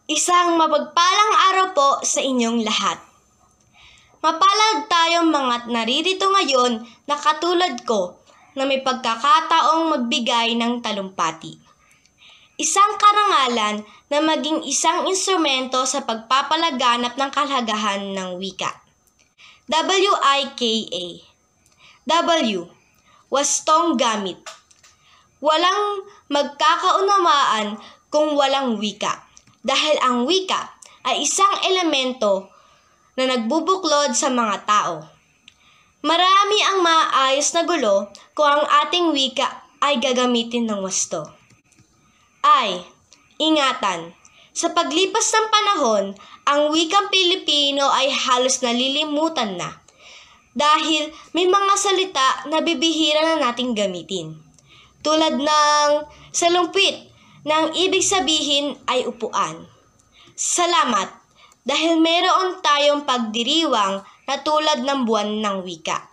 Isang mapagpalang araw po sa inyong lahat. Mapalad tayong mga naririto ngayon na katulad ko na may pagkakataong magbigay ng talumpati. Isang karangalan na maging isang instrumento sa pagpapalaganap ng kahalagahan ng wika. W-I-K-A. W. Wastong gamit. Walang magkakaunawaan kung walang wika. Dahil ang wika ay isang elemento na nagbubuklod sa mga tao. Marami ang maayos na gulo kung ang ating wika ay gagamitin ng wasto. Ingatan. Sa paglipas ng panahon, ang wikang Pilipino ay halos nalilimutan na dahil may mga salita na bibihira na nating gamitin. Tulad ng salumpit na ang ibig sabihin ay upuan. Salamat dahil meron tayong pagdiriwang na tulad ng buwan ng wika.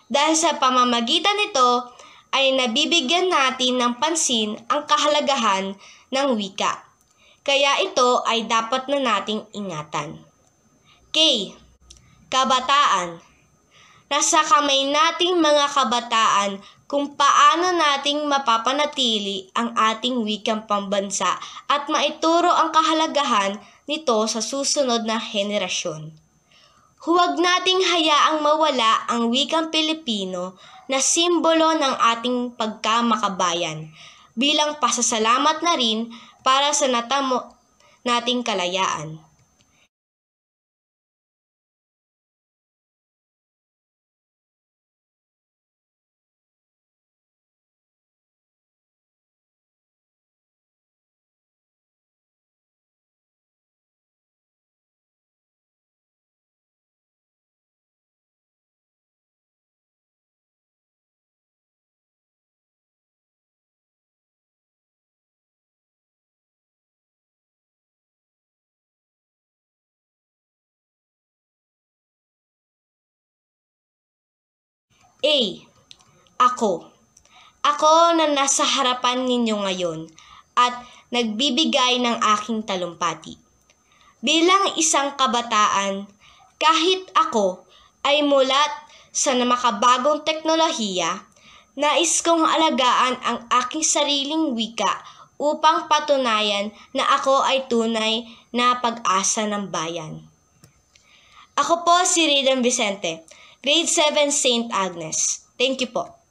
Dahil sa pamamagitan nito ay nabibigyan natin ng pansin ang kahalagahan ng wika. Kaya ito ay dapat na nating ingatan. K. Kabataan. Nasa kamay nating mga kabataan kung paano nating mapapanatili ang ating wikang pambansa at maituro ang kahalagahan nito sa susunod na henerasyon. Huwag nating hayaang mawala ang wikang Pilipino na simbolo ng ating pagkamakabayan bilang pasasalamat na rin para sa natamo nating kalayaan. A. Ako. Ako na nasa harapan ninyo ngayon at nagbibigay ng aking talumpati. Bilang isang kabataan, kahit ako ay mulat sa makabagong teknolohiya, nais kong alagaan ang aking sariling wika upang patunayan na ako ay tunay na pag-asa ng bayan. Ako po si Ridan Vicente, Grade 7 St. Agnes. Thank you po.